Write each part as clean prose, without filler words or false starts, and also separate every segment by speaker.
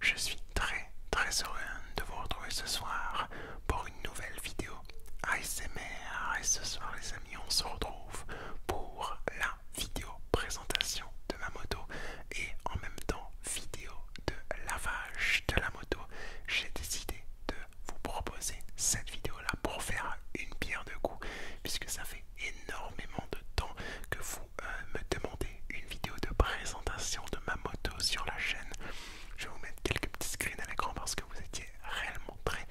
Speaker 1: Je suis très heureux de vous retrouver ce soir pour une nouvelle vidéo ASMR. Et ce soir les amis, on se retrouve pour la vidéo présentation de ma moto et en même temps vidéo de lavage de la moto. J'ai décidé de vous proposer cette vidéo là pour faire une pierre deux coups, puisque ça fait énormément de temps que vous me demandez une vidéo de présentation de ma moto sur la chaîne. Je vais vous mettre quelques petits screens à l'écran parce que vous étiez réellement très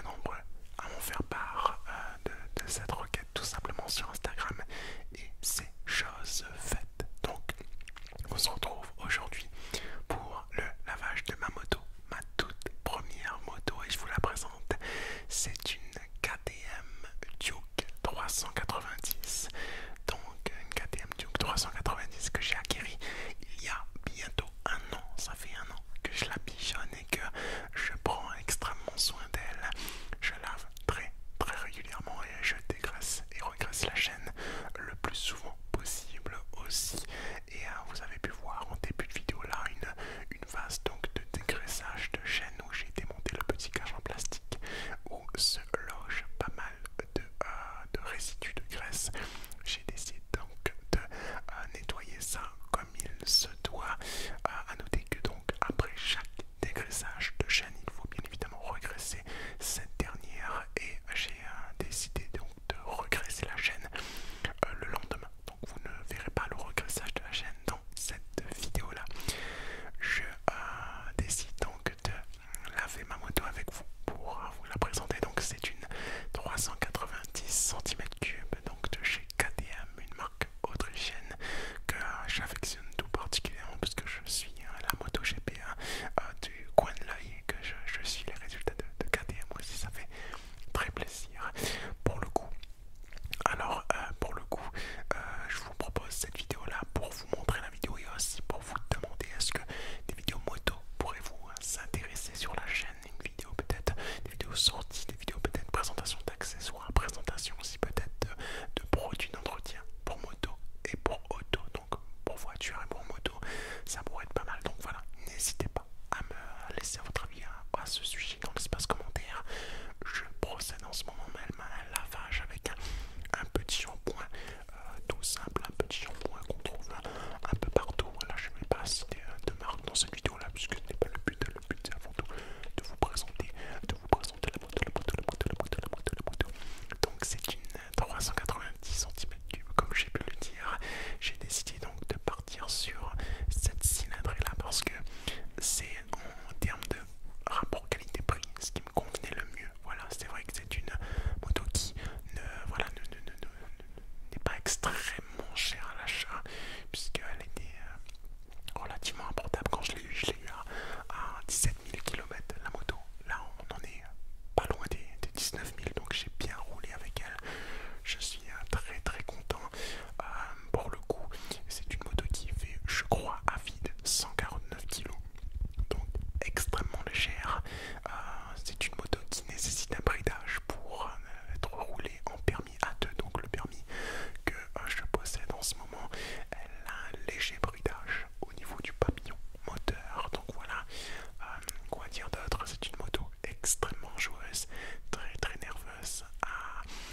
Speaker 1: nombreux à m'en faire part de cette requête tout simplement sur Instagram, et c'est chose faite. Donc on se retrouve aujourd'hui pour le lavage de ma moto, ma toute première moto, et je vous la présente. C'est une KTM Duke 390. Donc une KTM Duke 390 que j'ai acquérie il y a bientôt un an. Ça fait un an que je la pigeonne et que je prends extrêmement soin d'elle. Je lave très régulièrement et je dégraisse et regraisse la chaîne le plus souvent possible aussi. Et vous avez pu voir en début de vidéo là une phase donc de dégraissage de chaîne où j'ai démonté le petit cage en plastique où se loge pas mal de résidus de graisse. J'ai décidé donc de nettoyer ça comme il se doit. À noter que donc après chaque dégraissage de chaîne, il faut bien évidemment regresser cette dernière, et j'ai décidé donc de regresser la chaîne le lendemain. Donc vous ne verrez pas le regressage de la chaîne dans cette vidéo là. Je décide donc de laver ma moto avec vous pour vous la présenter. Donc c'est une 390 cm3 donc de chez KTM, une marque autrichienne que j'affectionne tout particulièrement puisque je suis la moto GP du coin de l'œil et que je suis les résultats de KTM aussi. Ça fait très plaisir pour le coup. Alors je vous propose cette vidéo là pour vous montrer la vidéo et aussi pour vous demander est-ce que des vidéos moto pourraient vous s'intéresser sur la chaîne. Une vidéo peut-être, des vidéos sorties, des vidéos peut-être présentation d'accessoires, présentation aussi peut-être de produits d'entretien pour moto et pour auto, donc pour voiture et pour moto, ça pourrait être pas mal. Donc voilà, n'hésitez pas à me laisser votre avis à ce sujet dans l'espace commentaire. Je procède en ce moment même à un lavage avec un petit shampoing tout simple, un petit shampoing qu'on trouve un peu partout. Voilà, je ne vais pas citer de marque dans cette vidéo là puisque ce n'est pas le but. Le but c'est avant tout de vous présenter la moto. Donc c'est une 390 cm3 comme j'ai pu le dire. J'ai décidé donc de partir sur cette cylindrée là parce que c'est en termes de rapport qualité-prix ce qui me convenait le mieux. Voilà, c'est vrai que c'est une moto qui n'est pas extrêmement chère à l'achat puisqu'elle était relativement abordable quand je l'ai eu. À 17 000 km la moto. Là on en est pas loin des 19 000, donc j'ai bien roulé avec elle. Je suis très content. Pour le coup, c'est une moto qui fait, je crois, à vide 149 kg, donc extrêmement légère. C'est une moto qui nécessite un bridage pour être roulée en permis A2, donc le permis que je possède en ce moment. Elle a un léger bridage au niveau du papillon moteur. Donc voilà, quoi dire d'autre, c'est une moto extrêmement joueuse, très nerveuse.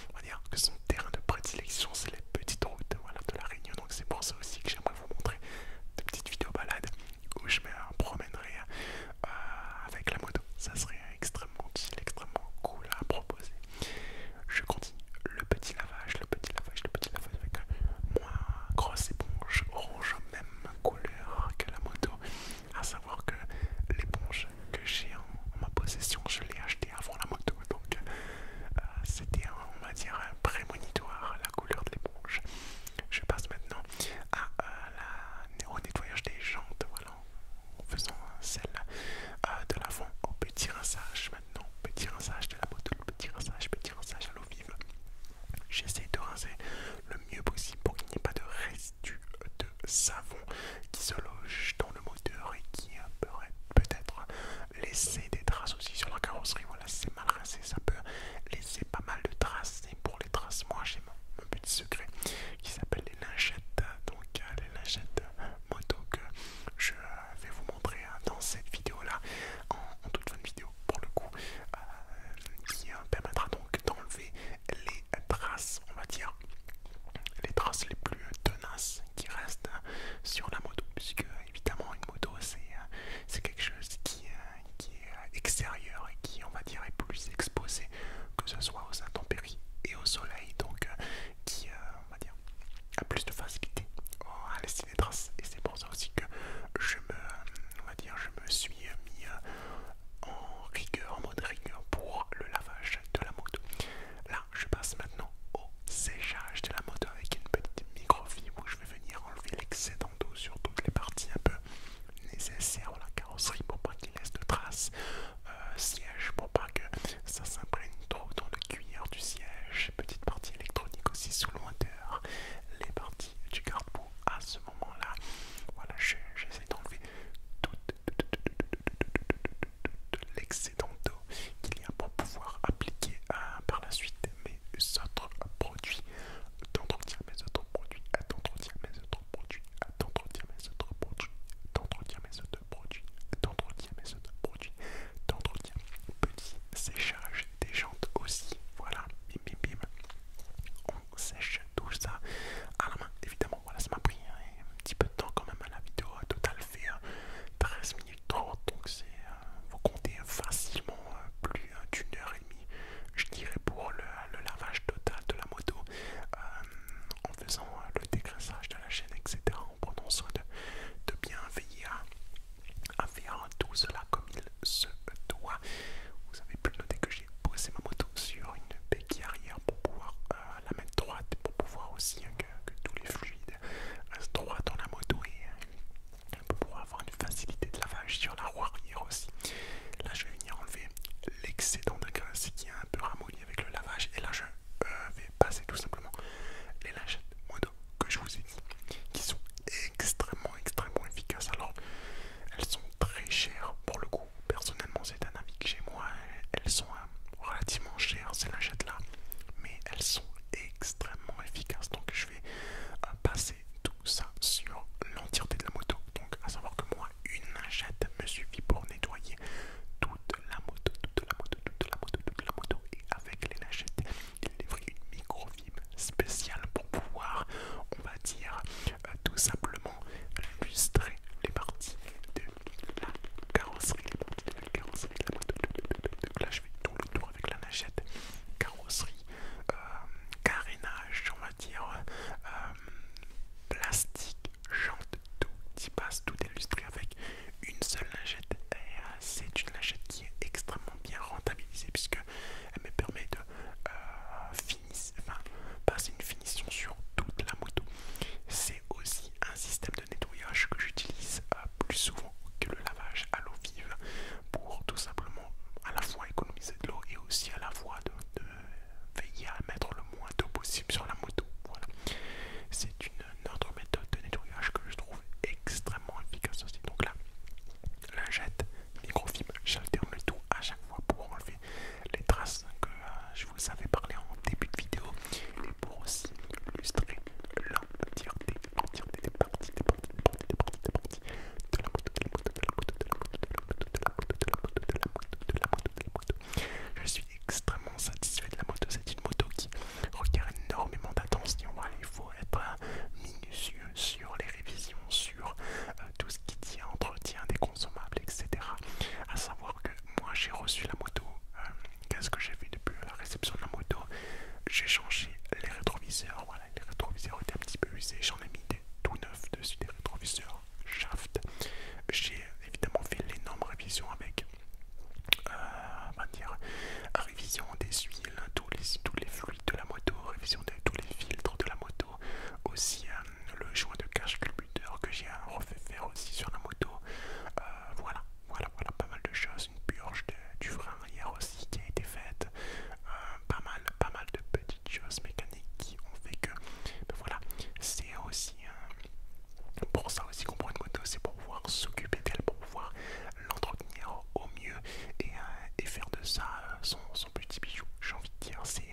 Speaker 1: On va dire que son terrain de prédilection c'est les petites routes, voilà, de la Réunion. Donc c'est pour ça aussi que j'aimerais vous montrer de petites vidéos balades où je me promènerai avec la moto. Ça serait extrêmement chill, extrêmement cool à proposer. Je continue le petit lavage avec ma grosse éponge orange, même couleur que la moto. À savoir que l'éponge que j'ai en ma possession, je l'ai achetée avant la moto, donc c'était on va dire un prémonitoire la couleur de l'éponge. Je passe maintenant au nettoyage des jantes, voilà, en faisant celle de l'avant au petit rinçage. Maintenant, petit rinçage de la moto, petit rinçage à l'eau vive. J'essaie de rincer le mieux possible pour qu'il n'y ait pas de résidus de savon qui se loge dans le moteur et qui pourrait peut-être laisser des traces aussi sur la carrosserie. Voilà, si c'est mal rincé, ça peut laisser pas mal de traces. Et pour les traces, moi j'ai mon petit secret qui s'appelle les lingettes. Donc les lingettes moto que je vais vous montrer dans cette vidéo là. cela comme il se doit. Vous avez pu noter que j'ai posé ma moto sur une béquille arrière pour pouvoir la mettre droite, pour pouvoir aussi que tous les fluides restent droits dans la moto et pour pouvoir avoir une facilité de lavage sur la roue arrière aussi. Là je vais venir enlever l'excédent de graisse qui est un peu ramolli avec le lavage et là je vais passer tout simplement les lingettes moto que je vous ai dit qui sont extrêmement efficaces. Alors elles sont très chères pour le coup, personnellement c'est un avis que j'ai moi, elles sont relativement chères ces lingettes là, mais elles sont extrêmement efficaces. Donc je vais passer tout ça sur l'entièreté de la moto. Donc à savoir que moi une lingette me suffit pour nettoyer toute la moto, et avec les lingettes il livre une microfibre spéciale pour pouvoir, on va dire, tout simplement lustrer les parties de la carrosserie, de la moto. Donc là je fais tout le tour avec la lingette, carrosserie, carénage, on va dire, plastique, jante, tout y passe, tout est lustré avec une seule lingette. Et c'est une lingette qui est extrêmement bien rentabilisée puisque elle me permet de passer une finition sur toute la moto. C'est aussi un système de nettoyage que j'utilise plus souvent que le lavage à l'eau vive pour tout simplement à la fois économiser de l'eau et aussi à la fois de veiller à mettre le moins d'eau possible sur la moto. Voilà. C'est une autre méthode de nettoyage que je trouve extrêmement efficace aussi. Donc là, lingette, microfibre, j'alterne le tout à chaque fois pour enlever les traces que je vous avais parlé en début de vidéo et pour aussi illustrer l'entièreté des parties de la moto. Je suis extrêmement satisfait de la moto. C'est une moto qui requiert énormément d'attention. Voilà, il faut être minutieux sur les révisions, sur tout ce qui tient entretien des consommables, etc. À savoir que moi j'ai reçu la moto. Qu'est-ce que j'ai fait depuis la réception de la moto? J'ai changé les rétroviseurs. Voilà, les rétroviseurs étaient un petit peu usés. J'en ai mis des tout neufs dessus, des rétroviseurs shaft. J'ai évidemment fait l'énorme révision avec on va dire révision des huiles, tous les fluides de la moto, révision de tous les filtres de la moto, aussi le joint de cache culbuteur que j'ai refait faire aussi sur la moto. Voilà, pas mal de choses, une purge du frein arrière aussi qui a été faite, pas mal de petites choses mécaniques qui ont fait que, ben voilà, c'est aussi pour ça aussi qu'on prend une moto, c'est pour pouvoir s'occuper d'elle, pour pouvoir l'entretenir au mieux et faire de ça son petit bijou. J'ai envie de dire, c'est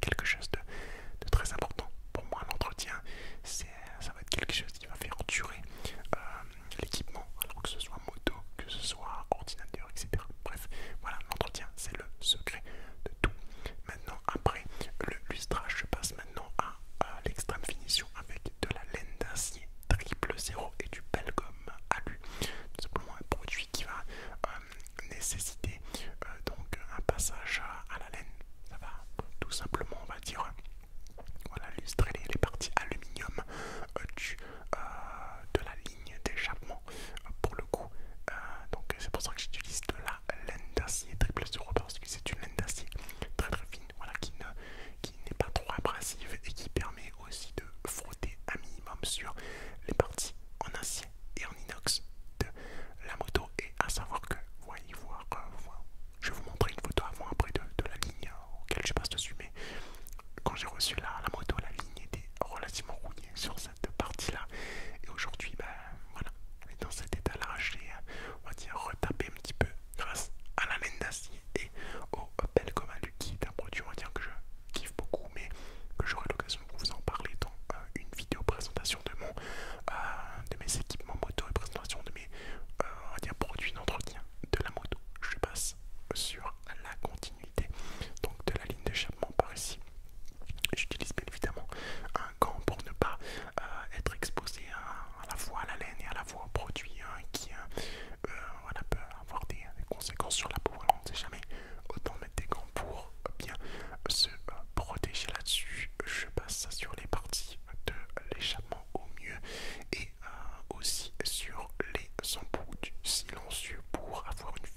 Speaker 1: quelque chose de très important. Pour moi, l'entretien, ça va être quelque chose qui va faire durer l'équipement, alors que ce soit moto, que ce soit ordinateur, etc. Bref, voilà, l'entretien, c'est le secret de tout. Maintenant, après le lustrage, je passe maintenant à l'extrême finition avec de la laine d'acier triple zéro et du Belgum alu. Tout simplement un produit qui va nécessiter donc un passage à la laine. Ça va tout simplement, on va dire, voilà, lustrer les parties aluminium de la ligne d'échappement pour le coup. Donc c'est pour ça que j'utilise de la laine d'acier triple zéro parce que c'est une laine d'acier très fine, voilà, qui n'est pas trop abrasive et qui permet aussi de frotter un minimum sur les parties en acier et en inox de la moto. Et à savoir que vous avoir une